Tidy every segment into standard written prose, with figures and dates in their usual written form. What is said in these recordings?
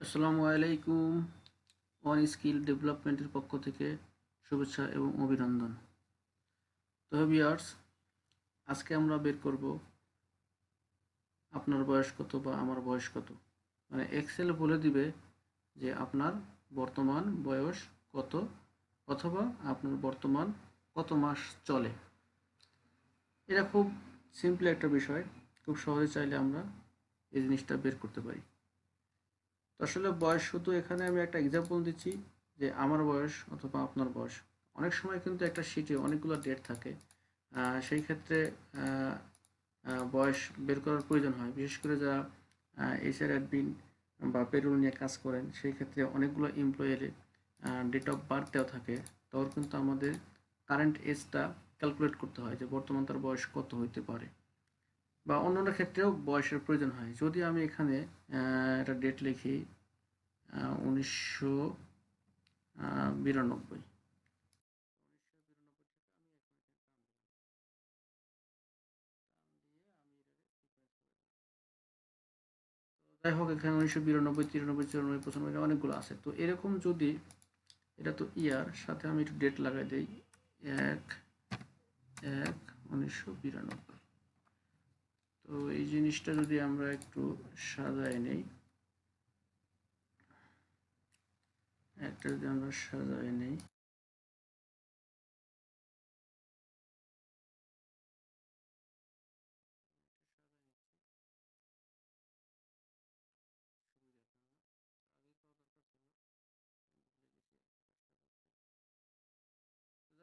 আসসালামু আলাইকুম। One skill ডেভেলপমেন্টের পক্ষ থেকে শুভেচ্ছা এবং অভিনন্দন। তো ভিউয়ার্স, আজকে আমরা বের করব আপনার বয়স কত বা আমার বয়স কত। মানে এক্সেল বলে দিবে যে আপনার বর্তমান বয়স কত, অথবা আপনার বর্তমান কত মাস চলে। এটা খুব সিম্পল একটা বিষয়, খুব সহজে চাইলে আমরা এই জিনিসটা বের করতে পারি। তো আসলে বয়স শুধু এখানে আমি একটা এক্সাম্পল দিচ্ছি যে আমার বয়স অথবা আপনার বয়স। অনেক সময় কিন্তু একটা শিটে অনেকগুলো ডেট থাকে, সেই ক্ষেত্রে বয়স বের করার প্রয়োজন হয়, বিশেষ করে যারা এইচআর অ্যাডমিন বা পেরোল নিয়ে কাজ করেন। সেই ক্ষেত্রে অনেকগুলো এমপ্লয়ের ডেট অফ বার্থ দেওয়া থাকে, তখন কিন্তু আমাদের কারেন্ট এজটা ক্যালকুলেট করতে হয় যে বর্তমান তার বয়স কত হইতে পারে। বা অন্যান্য ক্ষেত্রেও বয়সের প্রয়োজন হয়। যদি আমি এখানে একটা ডেট লিখি 1992। যাই হোক, এখানে 1992, 93, 94, 95 অনেকগুলো আছে। তো এরকম যদি, এটা তো ইয়ার, সাথে আমি একটু ডেট লাগাই দিই 1/1/1992। তো এই জিনিসটা যদি আমরা একটু সাজাই নেই, একটা যদি আমরা সাজাই নেই,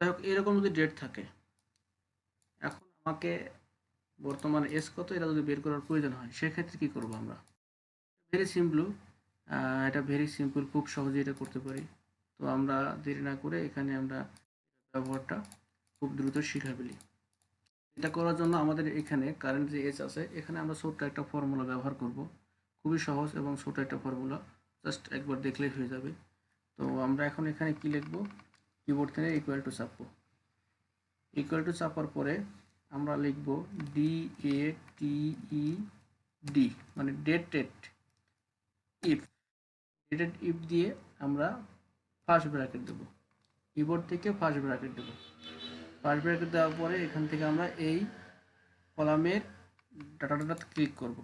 যাই হোক এরকম যদি ডেট থাকে, এখন আমাকে বর্তমান এজ কত এটা যদি বের করার প্রয়োজন হয়, সেক্ষেত্রে কি করব আমরা? ভেরি সিম্পল, এটা ভেরি সিম্পল, খুব সহজে এটা করতে পারি। তো আমরা দেরি না করে এখানে আমরা ব্যবহারটা খুব দ্রুত শিখে ফেলি। এটা করার জন্য আমাদের এখানে কারেন্ট যে এজ আছে, এখানে আমরা ছোট্ট একটা ফর্মুলা ব্যবহার করব। খুবই সহজ এবং ছোট একটা ফর্মুলা, জাস্ট একবার দেখলেই হয়ে যাবে। তো আমরা এখন এখানে কি লিখব? কিবোর্ড থেকে ইকুয়াল টু চাপবো। ইকুয়াল টু চাপার পরে আমরা লিখব DATED, মানে ডেটেড ইফ। ডেটেড ইফ দিয়ে আমরা ফার্স্ট ব্র্যাকেট দেবো, কিবোর্ড থেকে ফার্স্ট ব্র্যাকেট দেবো। ফার্স্ট ব্র্যাকেট দেওয়ার পরে এখান থেকে আমরা এই কলামের ডাটাতে ক্লিক করব।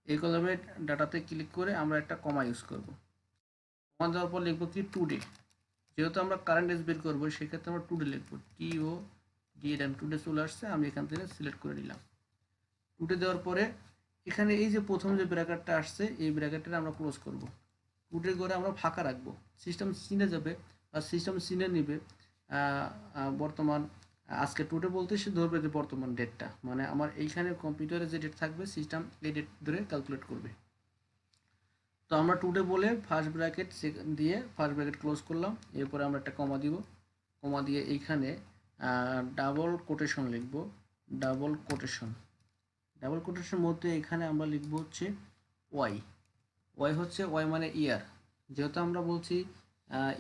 এই কলামের ডাটাতে ক্লিক করে আমরা একটা কমা ইউজ করব। কমা দেওয়ার পর লিখবো কি টুডে। যেহেতু আমরা কারেন্ট এজ বের করবো, সেক্ষেত্রে আমরা টুডে লিখবো, TODE। টুডে চলে আসছে, আমি এখান থেকে সিলেক্ট করে নিলাম। টুডে দেওয়ার পরে এখানে এই যে প্রথম যে ব্র্যাকেটটা আসছে, এই ব্র্যাকেটটা আমরা ক্লোজ করব। টুডে করে আমরা ফাঁকা রাখবো। সিস্টেম চিনে যাবে বা সিস্টেম চিনে নিবে বর্তমান। আজকে টুডে বলতে সে ধরবে যে বর্তমান ডেটটা, মানে আমার এইখানে কম্পিউটারে যে ডেট থাকবে, সিস্টেম এই ডেট ধরে ক্যালকুলেট করবে। তো আমরা টুডে বলে ফার্স্ট ব্র্যাকেট দিয়ে ফার্স্ট ব্র্যাকেট ক্লোজ করলাম। এরপরে আমরা একটা কমা দিব। কমা দিয়ে এইখানে ডাবল কোটেশন লিখব। ডাবল কোটেশন, ডাবল কোটেশনের মধ্যে এখানে আমরা লিখব হচ্ছে ওয়াই। ওয়াই হচ্ছে ওয়াই মানে ইয়ার। যেহেতু আমরা বলছি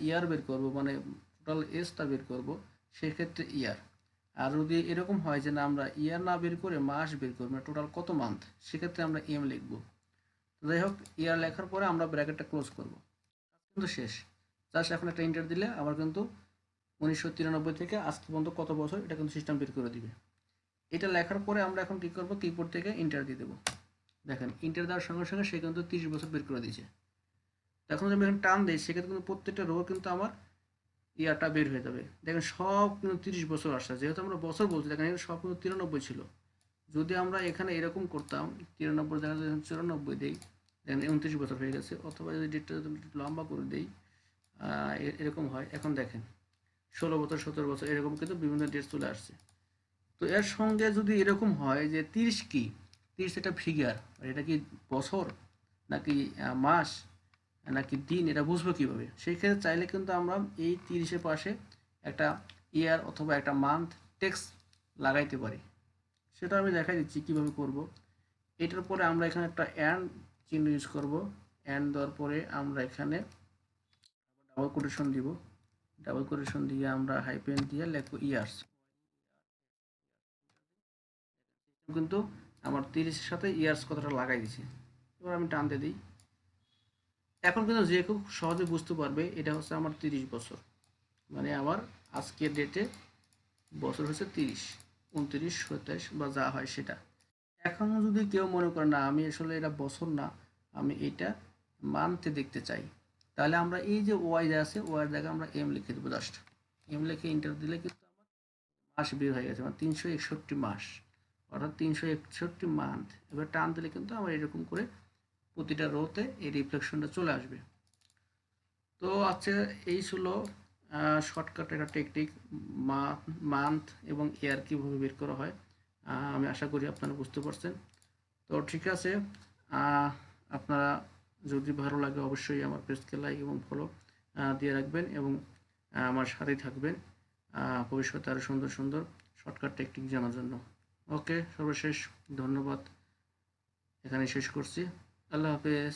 ইয়ার বের করব, মানে টোটাল এজটা বের করব, সেক্ষেত্রে ইয়ার। আর যদি এরকম হয় যে না, আমরা ইয়ার না বের করে মাস বের করবো, মানে টোটাল কত মান্থ, সেক্ষেত্রে আমরা এম লিখব। যাই হোক, ইয়ার লেখার পরে আমরা ব্র্যাকেটটা ক্লোজ করব। কিন্তু শেষ। জাস্ট এখন একটা ইন্টার দিলে আবার কিন্তু 1993 থেকে আজ পর্যন্ত কত বছর, এটা কিন্তু সিস্টেম বের করে দিবে। এটা লেখার পরে আমরা এখন কী করবো? কিবোর্ড থেকে ইন্টার দিয়ে দেবো। দেখেন, ইন্টার দেওয়ার সঙ্গে সঙ্গে সে কিন্তু 30 বছর বের করে দিয়েছে। এখন যদি আমি এখানে টান দিই, সেক্ষেত্রে কিন্তু প্রত্যেকটা রো কিন্তু আমার ইয়ারটা বের হয়ে যাবে। দেখেন সব কিন্তু 30 বছর আসছে, যেহেতু আমরা বছর বলছি, দেখেন এখানে সব কিন্তু 93 ছিল। যদি আমরা এখানে এরকম করতাম, 93 জায়গায় যদি 94 দিই, দেখেন 29 বছর হয়ে গেছে। অথবা যদি ডেটটা যদি লম্বা করে দিই, এরকম হয়। এখন দেখেন 16 বছর, 17 বছর, এরকম কিন্তু বিভিন্ন ডেট চলে আসছে। তো এর সঙ্গে যদি এরকম হয় যে 30 কি, 30 একটা ফিগার, এটা কি বছর নাকি মাস নাকি দিন, এটা বুঝবো কীভাবে? সেই ক্ষেত্রে চাইলে কিন্তু আমরা এই 30-এর পাশে একটা ইয়ার অথবা একটা মান্থ টেক্সট লাগাইতে পারি। সেটা আমি দেখাই দিচ্ছি কীভাবে করব। এটার পরে আমরা এখানে একটা অ্যান্ড চিহ্ন ইউজ করব। অ্যান্ড দেওয়ার পরে আমরা এখানে ডাবল কোটেশন দিব। ডাবল কোটেশন দিয়ে আমরা হাইপেন দিয়ে লিখবো ইয়ার্স। কিন্তু আমার 30-এর সাথে ইয়ার্স কথাটা লাগাই দিছি। এবার আমি টানতে দিই। এখন কিন্তু যে খুব সহজে বুঝতে পারবে এটা হচ্ছে আমার 30 বছর, মানে আমার আজকের ডেটে বছর হচ্ছে 30, 29, 27 বা যা হয় সেটা। এখন যদি কেউ মনে করে না আমি আসলে এটা বছর না, আমি এটা মান্থে দেখতে চাই, তাহলে আমরা এই যে ওয়াই যা আছে ওয়াই জায়গায় আমরা এম লিখে দেবো, জাস্ট এম লিখে ইন্টার দিলে কিন্তু আমার মাস বের হয়ে গেছে, মানে 361 মাস, অর্থাৎ 361 মান্থ। এবার টান দিলে কিন্তু আমার এরকম করে প্রতিটা রোতে এই রিফ্লেকশনটা চলে আসবে। তো আচ্ছা, এই ছিল শর্টকাট একটা টেকনিক, মান্থ এবং ইয়ার কীভাবে বের করা হয়। আমি আশা করি আপনারা বুঝতে পারছেন। তো ঠিক আছে, আপনারা যদি ভালো লাগে অবশ্যই আমার পেজকে লাইক এবং ফলো দিয়ে রাখবেন এবং আমার সাথেই থাকবেন ভবিষ্যতে আরও সুন্দর সুন্দর শর্টকাট টেকনিক জানার জন্য। ওকে, সর্বশেষ ধন্যবাদ, এখানে শেষ করছি। আল্লাহ হাফেজ।